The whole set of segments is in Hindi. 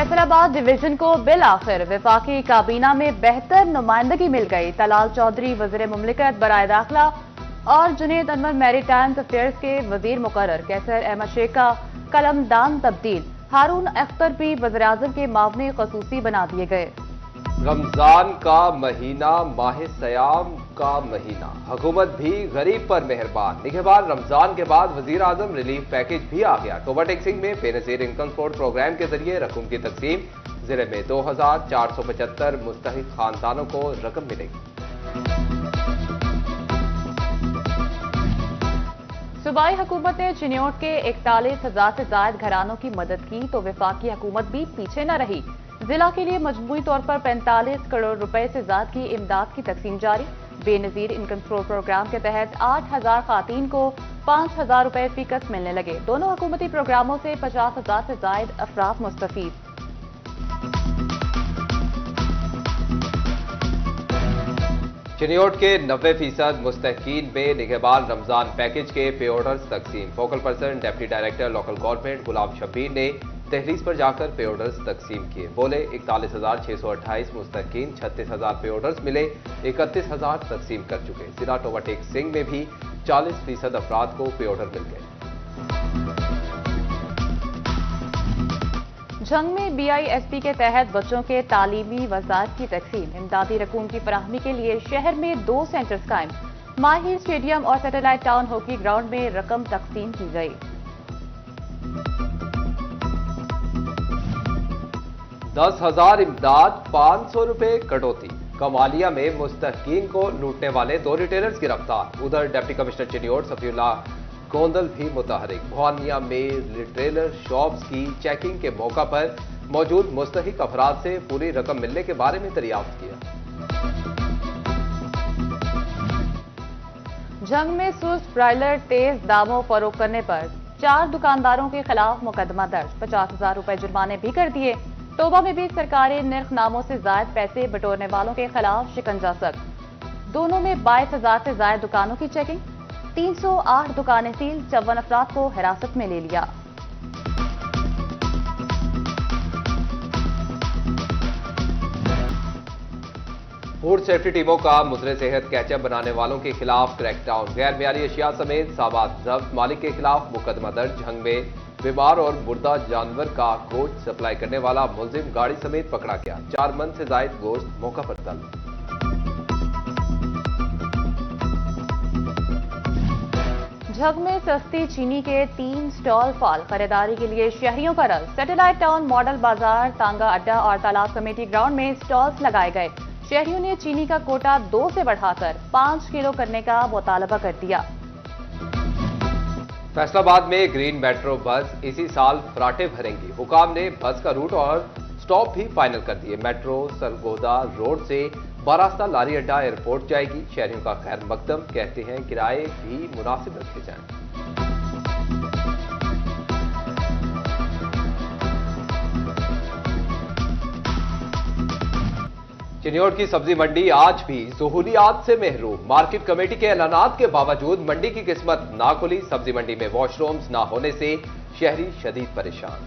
फैसलाबाद डिवीजन को बिल आखिर वफाकी काबीना में बेहतर नुमाइंदगी मिल गई। तलाल चौधरी वजीर मुमलिकत बराए दाखिला और जुनेद अनवर मैरीटाइम अफेयर्स के वजीर मुकर्रर। कैसर अहमद शेख का कलमदान तब्दील। हारून अख्तर भी वज़ीर आज़म के मावने खसूसी बना दिए गए। रमजान का महीना, माह सयाम का महीना, हुकूमत भी गरीब पर मेहरबान। निगहबान रमजान के बाद वजीर आजम रिलीफ पैकेज भी आ गया। टोबा टेक्सिंग में बेनजीर इनकम सपोर्ट प्रोग्राम के जरिए रकूम की तकसीम। जिले में 2475 मुस्तहिक खानदानों को रकम मिलेगी। सूबाई हुकूमत ने चिन्योट के 41,000 से ज्यादा घरानों की मदद की तो वफाकी हुकूमत भी पीछे न रही। जिला के लिए मजमूई तौर पर 45 करोड़ रुपए से ज्यादा की इमदाद की तकसीम जारी। बेनजीर इनकम सपोर्ट प्रोग्राम के तहत 8,000 खातीन को 5,000 रुपए फीकस मिलने लगे। दोनों हुकूमती प्रोग्रामों से 50,000 से ज्यादा अफराद मुस्तफीद। चिन्योट के 90% मुस्तहकीन में निगहबान रमजान पैकेज के पे ऑर्डर्स तकसीम। Focal person deputy director local government Ghulam Shabbir ने तहरीस पर जाकर पे ऑर्डर्स तकसीम किए। बोले 41,628 मुस्तहकीन, 36,000 पे ऑर्डर्स मिले, 31,000 तकसीम कर चुके। जिला टोबा टेक्सिंग में भी 40% अफराद को पे ऑर्डर मिल गए। जंग में BISP के तहत बच्चों के तालीमी वसाइल की तकसीम। इमदादी रकूम की फराहमी के लिए शहर में 2 सेंटर्स कायम। माहिर स्टेडियम और सैटेलाइट टाउन हॉकी ग्राउंड में रकम तकसीम की गई। 10,000 इमदाद, 500 रुपए कटौती। कमालिया में मुस्तहकीन को लूटने वाले 2 रिटेलर्स गिरफ्तार। उधर डिप्टी कमिश्नर चिन्योट सफीउल्लाह गोंदल भी मुतहरिक। भवानिया में रिटेलर शॉप्स की चेकिंग के मौका पर मौजूद मुस्तहिक अफराद से पूरी रकम मिलने के बारे में दरियाफ्त किया। जंग में सुस्त ब्रायलर तेज दामों फरोख्त करने पर 4 दुकानदारों के खिलाफ मुकदमा दर्ज। 50,000 रुपए जुर्माने भी कर दिए। टोबा में भी सरकारी निर्खनामों से ज्यादा पैसे बटोरने वालों के खिलाफ शिकंजा सख्त। दोनों में 22,000 से ज्यादा दुकानों की चेकिंग। 308 दुकानें सील, 54 अफराद को हिरासत में ले लिया। फूड सेफ्टी टीमों का मुजरे सेहत कैचअप बनाने वालों के खिलाफ क्रैकडाउन। गैर मियारी अशिया समेत साबात जब्त। मालिक के खिलाफ मुकदमा दर्ज। जंग में बीमार और मुर्दा जानवर का गोश्त सप्लाई करने वाला मुलजिम गाड़ी समेत पकड़ा गया। 4 मन से जायद गोश्त मौका पर तलब। झग में सस्ती चीनी के 3 स्टॉल फाल। खरीदारी के लिए शहरियों का रस। सैटेलाइट टाउन, मॉडल बाजार, तांगा अड्डा और तालाब कमेटी ग्राउंड में स्टॉल्स लगाए गए। शहरियों ने चीनी का कोटा 2 से बढ़ाकर 5 किलो करने का मुतालबा कर दिया। फैसलाबाद में ग्रीन मेट्रो बस इसी साल फराटे भरेंगी। हुकाम ने बस का रूट और स्टॉप भी फाइनल कर दिए। मेट्रो सरगोदा रोड से बारास्ता लारी अड्डा एयरपोर्ट जाएगी। शहरियों का खैर मकदम, कहते हैं किराए भी मुनासिब रखे जाएं। चिन्योट की सब्जी मंडी आज भी सहूलियात से महरूम। मार्केट कमेटी के ऐलानात के बावजूद मंडी की किस्मत ना खुली। सब्जी मंडी में वॉशरूम्स ना होने से शहरी शदीद परेशान।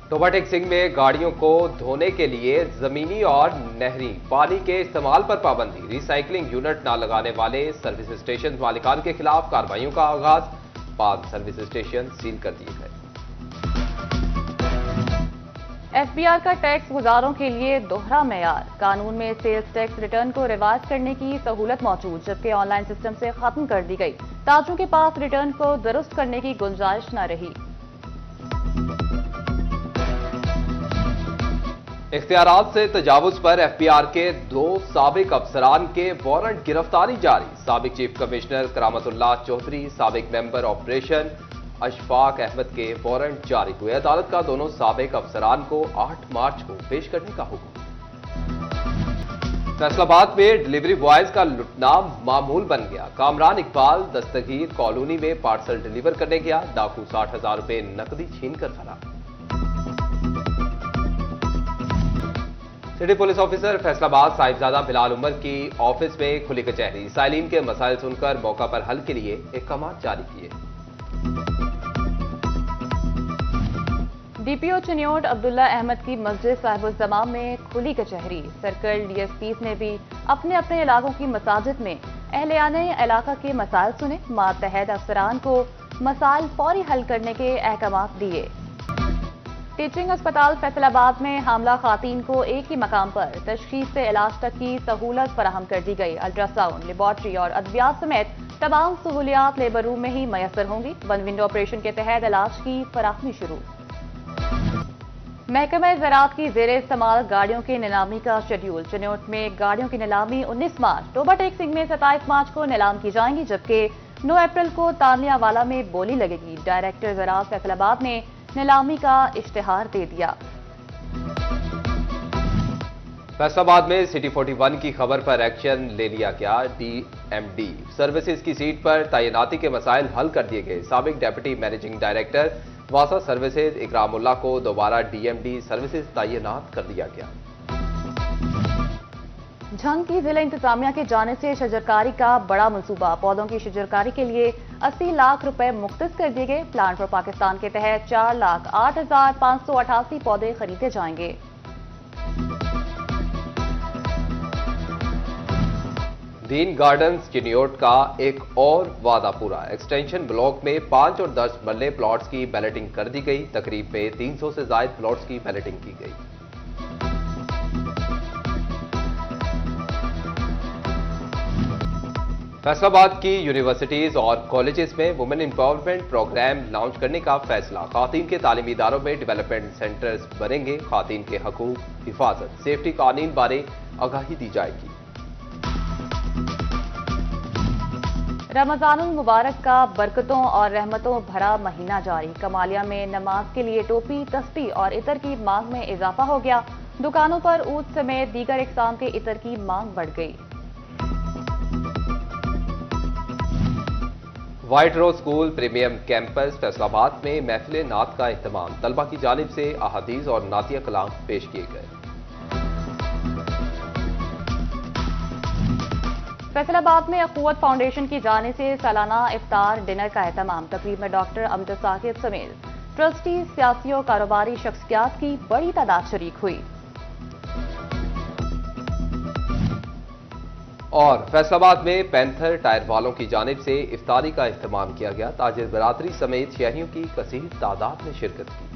टोबा टेक्सिंग में गाड़ियों को धोने के लिए जमीनी और नहरी पानी के इस्तेमाल पर पाबंदी। रिसाइकलिंग यूनिट न लगाने वाले सर्विस स्टेशन मालिकान के खिलाफ कार्रवाइयों का आगाज। 5 सर्विस स्टेशन सील कर दिए गए। FBR का टैक्स गुजारों के लिए दोहरा मेयार। कानून में सेल्स टैक्स रिटर्न को रिवाज करने की सहूलत मौजूद, जबकि ऑनलाइन सिस्टम से खत्म कर दी गई। ताजों के पास रिटर्न को दुरुस्त करने की गुंजाइश न रही। इख्तियारात से तजावुज पर FBR के 2 साबिक अफसरान के वारंट गिरफ्तारी जारी। साबिक चीफ कमिश्नर करामतुल्लाह चौधरी, साबिक मेंबर ऑपरेशन अशफाक अहमद के वारंट जारी हुए। अदालत का दोनों साबिक अफसरान को 8 मार्च को पेश करने का हुक्म। फैसलाबाद में डिलीवरी बॉयज का लुटना मामूल बन गया। कामरान इकबाल दस्तगीर कॉलोनी में पार्सल डिलीवर करने गया। डाकू 60,000 रुपए नकदी छीनकर फरार। City police officer Faisalabad Sahibzada Bilal Umar की ऑफिस में खुली कचहरी। साइलिन के मसाइल सुनकर मौका पर हल के लिए अहकाम जारी किए। डीपीओ चिन्योट अब्दुल्ला अहमद की मस्जिद साहिबुल जमाम में खुली कचहरी। सर्कल डीएसपीज ने भी अपने अपने इलाकों की मसाजिद में अहलियाने इलाका के मसाइल सुने। मातहत अफसरान को मसाइल फौरी हल करने के अहकाम दिए। टीचिंग अस्पताल फैसलाबाद में हामला खातून को एक ही मकाम पर तशखीस से इलाज तक की सहूलत फराहम कर दी गई। अल्ट्रासाउंड, लेबॉर्ट्री और अद्वियात समेत तमाम सहूलियात लेबर रूम में ही मैसर होंगी। वन विंडो ऑपरेशन के तहत इलाज की फराहमी शुरू। महकमा ज़राअत की जेर इस्तेमाल गाड़ियों की नीलामी का शेड्यूल। चिन्योट में गाड़ियों की नीलामी 19 मार्च, टोबाटेक सिंह में 27 मार्च को नीलाम की जाएंगी, जबकि 9 अप्रैल को तानियावाला में बोली लगेगी। डायरेक्टर ज़राअत फैसलाबाद ने नीलामी का इश्तिहार दे दिया। फैसलाबाद में सिटी 41 की खबर पर एक्शन ले लिया गया। डीएमडी सर्विसेज की सीट पर तैनाती के मसाइल हल कर दिए गए। साबिक डेप्यूटी मैनेजिंग डायरेक्टर वासा सर्विसेज इकरामुल्लाह को दोबारा डीएमडी सर्विसेज तैनात कर दिया गया। झंग की जिला इंतजामिया की जानिब से शजरकारी का बड़ा मंसूबा। पौधों की शजरकारी के लिए 80 लाख रुपए मुख्तस कर दिए गए। प्लान फॉर पाकिस्तान के तहत 4,08,588 पौधे खरीदे जाएंगे। दीन गार्डन्स चिन्योट का एक और वादा पूरा। एक्सटेंशन ब्लॉक में 5 और 10 मरले प्लॉट्स की बैलेटिंग कर दी गई। तकरीब में 300 से ज्यादा प्लॉट्स की बैलेटिंग की गई। फैसलाबाद की यूनिवर्सिटीज और कॉलेजेस में वुमेन एम्पावरमेंट प्रोग्राम लॉन्च करने का फैसला। खातून के तालीमी इदारों में डेवलपमेंट सेंटर्स बनेंगे। खातून के हकूक, हिफाजत, सेफ्टी कानून बारे आगाही दी जाएगी। रमजानुल मुबारक का बरकतों और रहमतों भरा महीना जारी। कमालिया में नमाज के लिए टोपी, तस्बी और इतर की मांग में इजाफा हो गया। दुकानों पर ऊद समेत दीगर इकसाम के इतर की मांग बढ़ गई। व्हाइट रोज स्कूल प्रीमियम कैंपस फैसलाबाद में महफिल नात का एहतमाम। तलबा की जानिब से अहादीस और नातिया कलाम पेश किए गए। फैसलाबाद में अखुवत फाउंडेशन की जानिब से सालाना इफ्तार डिनर का एहतमाम। तकरीब में डॉक्टर अमजद साकिब समेत ट्रस्टी, सियासी और कारोबारी शख्सियात की बड़ी तादाद शरीक हुई। और फैसलाबाद में पैंथर टायर वालों की जानिब से इफ्तारी का एहतमाम किया गया। ताजिर बरादरी समेत शहरियों की कसीर तादाद ने शिरकत की।